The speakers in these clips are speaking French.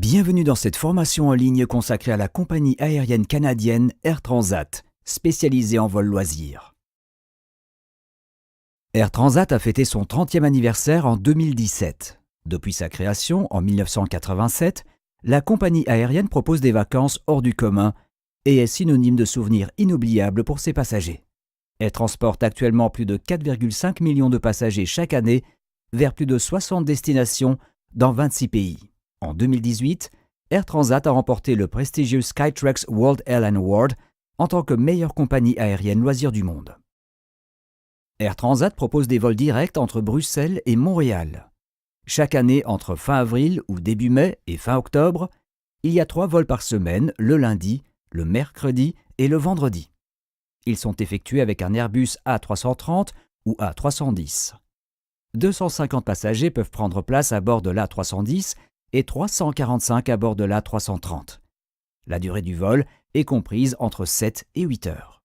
Bienvenue dans cette formation en ligne consacrée à la compagnie aérienne canadienne Air Transat, spécialisée en vol loisirs. Air Transat a fêté son 30e anniversaire en 2017. Depuis sa création, en 1987, la compagnie aérienne propose des vacances hors du commun et est synonyme de souvenirs inoubliables pour ses passagers. Elle transporte actuellement plus de 4,5 millions de passagers chaque année vers plus de 60 destinations dans 26 pays. En 2018, Air Transat a remporté le prestigieux Skytrax World Airline Award en tant que meilleure compagnie aérienne loisirs du monde. Air Transat propose des vols directs entre Bruxelles et Montréal. Chaque année, entre fin avril ou début mai et fin octobre, il y a 3 vols par semaine, le lundi, le mercredi et le vendredi. Ils sont effectués avec un Airbus A330 ou A310. 250 passagers peuvent prendre place à bord de l'A310 et 345 à bord de l'A330. La durée du vol est comprise entre 7 et 8 heures.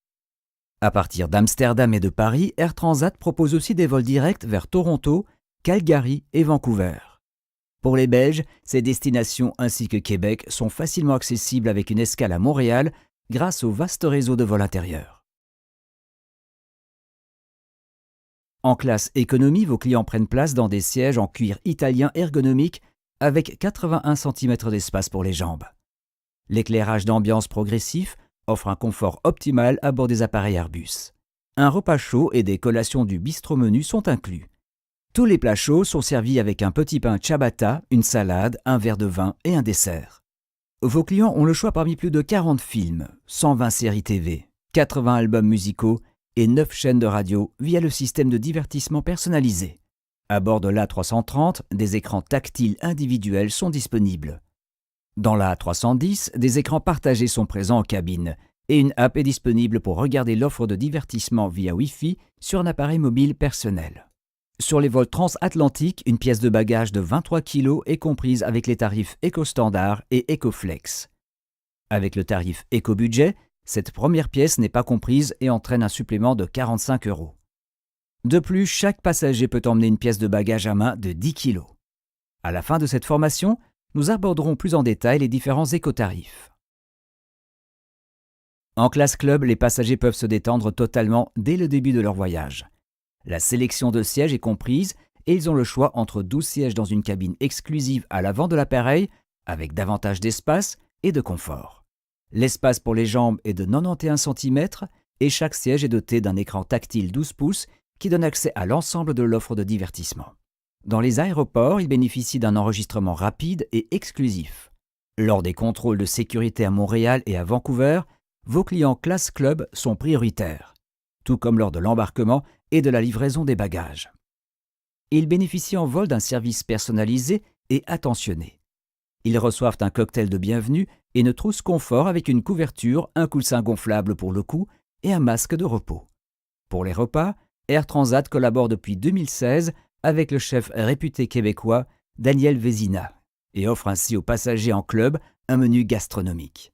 À partir d'Amsterdam et de Paris, Air Transat propose aussi des vols directs vers Toronto, Calgary et Vancouver. Pour les Belges, ces destinations ainsi que Québec sont facilement accessibles avec une escale à Montréal grâce au vaste réseau de vols intérieurs. En classe économie, vos clients prennent place dans des sièges en cuir italien ergonomique avec 81 cm d'espace pour les jambes. L'éclairage d'ambiance progressif offre un confort optimal à bord des appareils Airbus. Un repas chaud et des collations du bistrot menu sont inclus. Tous les plats chauds sont servis avec un petit pain ciabatta, une salade, un verre de vin et un dessert. Vos clients ont le choix parmi plus de 40 films, 120 séries TV, 80 albums musicaux et 9 chaînes de radio via le système de divertissement personnalisé. À bord de l'A330, des écrans tactiles individuels sont disponibles. Dans l'A310, des écrans partagés sont présents en cabine et une app est disponible pour regarder l'offre de divertissement via Wi-Fi sur un appareil mobile personnel. Sur les vols transatlantiques, une pièce de bagage de 23 kg est comprise avec les tarifs Eco-Standard et Eco-Flex. Avec le tarif Eco-Budget, cette première pièce n'est pas comprise et entraîne un supplément de 45 €. De plus, chaque passager peut emmener une pièce de bagage à main de 10 kg. À la fin de cette formation, nous aborderons plus en détail les différents écotarifs. En classe club, les passagers peuvent se détendre totalement dès le début de leur voyage. La sélection de sièges est comprise et ils ont le choix entre 12 sièges dans une cabine exclusive à l'avant de l'appareil avec davantage d'espace et de confort. L'espace pour les jambes est de 91 cm et chaque siège est doté d'un écran tactile 12 pouces qui donne accès à l'ensemble de l'offre de divertissement. Dans les aéroports, ils bénéficient d'un enregistrement rapide et exclusif. Lors des contrôles de sécurité à Montréal et à Vancouver, vos clients classe club sont prioritaires, tout comme lors de l'embarquement et de la livraison des bagages. Ils bénéficient en vol d'un service personnalisé et attentionné. Ils reçoivent un cocktail de bienvenue et une trousse confort avec une couverture, un coussin gonflable pour le cou et un masque de repos. Pour les repas, Air Transat collabore depuis 2016 avec le chef réputé québécois Daniel Vézina et offre ainsi aux passagers en club un menu gastronomique.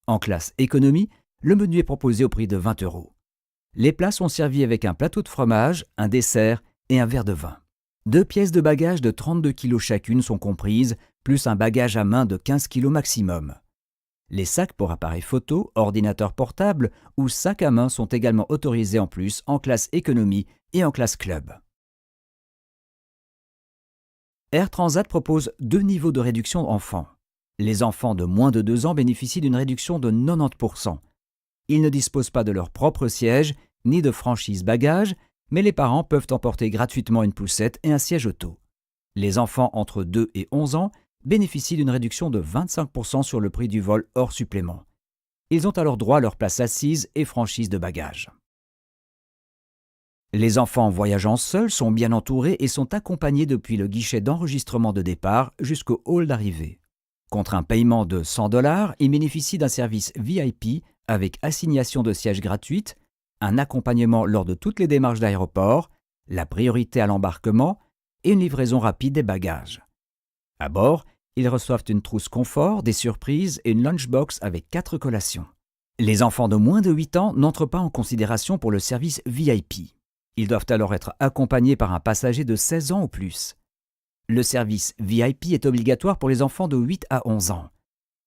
En classe économie, le menu est proposé au prix de 20 €. Les plats sont servis avec un plateau de fromage, un dessert et un verre de vin. 2 pièces de bagages de 32 kg chacune sont comprises, plus un bagage à main de 15 kg maximum. Les sacs pour appareils photo, ordinateur portable ou sacs à main sont également autorisés en plus en classe économie et en classe club. Air Transat propose 2 niveaux de réduction enfants. Les enfants de moins de 2 ans bénéficient d'une réduction de 90%. Ils ne disposent pas de leur propre siège ni de franchise bagages, mais les parents peuvent emporter gratuitement une poussette et un siège auto. Les enfants entre 2 et 11 ans bénéficient d'une réduction de 25% sur le prix du vol hors supplément. Ils ont alors droit à leur place assise et franchise de bagages. Les enfants voyageant seuls sont bien entourés et sont accompagnés depuis le guichet d'enregistrement de départ jusqu'au hall d'arrivée. Contre un paiement de 100 $, ils bénéficient d'un service VIP avec assignation de sièges gratuite, un accompagnement lors de toutes les démarches d'aéroport, la priorité à l'embarquement et une livraison rapide des bagages. À bord, ils reçoivent une trousse confort, des surprises et une lunchbox avec 4 collations. Les enfants de moins de 8 ans n'entrent pas en considération pour le service VIP. Ils doivent alors être accompagnés par un passager de 16 ans ou plus. Le service VIP est obligatoire pour les enfants de 8 à 11 ans.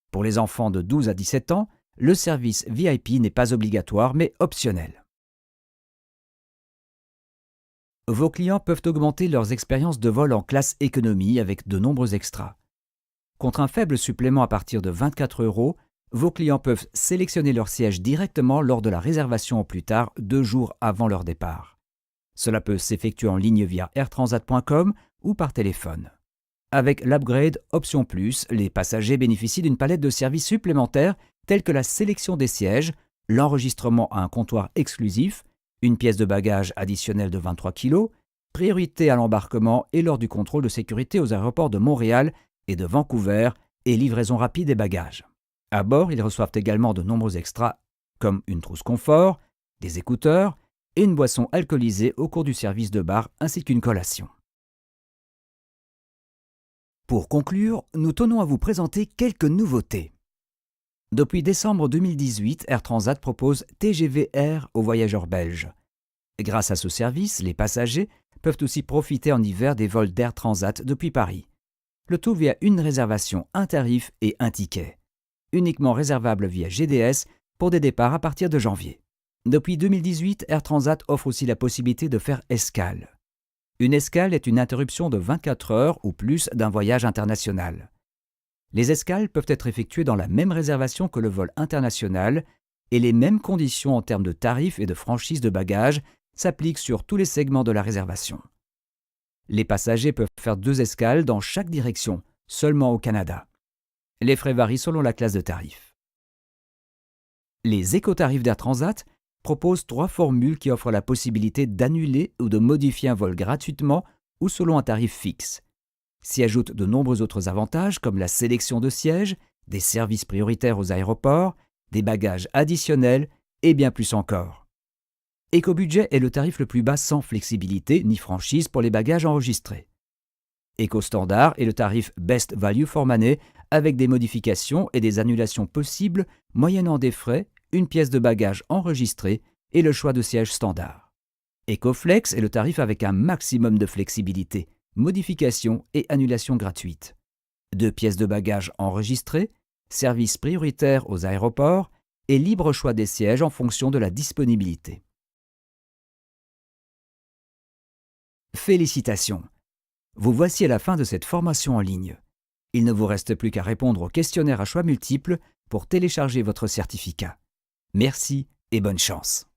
Pour les enfants de 12 à 17 ans, le service VIP n'est pas obligatoire mais optionnel. Vos clients peuvent augmenter leurs expériences de vol en classe économie avec de nombreux extras. Contre un faible supplément à partir de 24 €, vos clients peuvent sélectionner leur siège directement lors de la réservation au plus tard 2 jours avant leur départ. Cela peut s'effectuer en ligne via airtransat.com ou par téléphone. Avec l'upgrade Option Plus, les passagers bénéficient d'une palette de services supplémentaires tels que la sélection des sièges, l'enregistrement à un comptoir exclusif, une pièce de bagage additionnelle de 23 kg, priorité à l'embarquement et lors du contrôle de sécurité aux aéroports de Montréal et de Vancouver et livraison rapide des bagages. À bord, ils reçoivent également de nombreux extras comme une trousse confort, des écouteurs et une boisson alcoolisée au cours du service de bar ainsi qu'une collation. Pour conclure, nous tenons à vous présenter quelques nouveautés. Depuis décembre 2018, Air Transat propose TGV Air aux voyageurs belges. Grâce à ce service, les passagers peuvent aussi profiter en hiver des vols d'Air Transat depuis Paris. Le tout via une réservation, un tarif et un ticket. Uniquement réservable via GDS pour des départs à partir de janvier. Depuis 2018, Air Transat offre aussi la possibilité de faire escale. Une escale est une interruption de 24 heures ou plus d'un voyage international. Les escales peuvent être effectuées dans la même réservation que le vol international et les mêmes conditions en termes de tarifs et de franchise de bagages s'appliquent sur tous les segments de la réservation. Les passagers peuvent faire 2 escales dans chaque direction, seulement au Canada. Les frais varient selon la classe de tarif. Les éco-tarifs d'Air Transat proposent 3 formules qui offrent la possibilité d'annuler ou de modifier un vol gratuitement ou selon un tarif fixe. S'y ajoutent de nombreux autres avantages comme la sélection de sièges, des services prioritaires aux aéroports, des bagages additionnels et bien plus encore. Éco-budget est le tarif le plus bas sans flexibilité ni franchise pour les bagages enregistrés. Éco-standard est le tarif Best Value for Money avec des modifications et des annulations possibles moyennant des frais, une pièce de bagage enregistrée et le choix de siège standard. Éco-flex est le tarif avec un maximum de flexibilité, modifications et annulations gratuites. 2 pièces de bagage enregistrées, service prioritaire aux aéroports et libre choix des sièges en fonction de la disponibilité. Félicitations! Vous voici à la fin de cette formation en ligne. Il ne vous reste plus qu'à répondre au questionnaire à choix multiples pour télécharger votre certificat. Merci et bonne chance!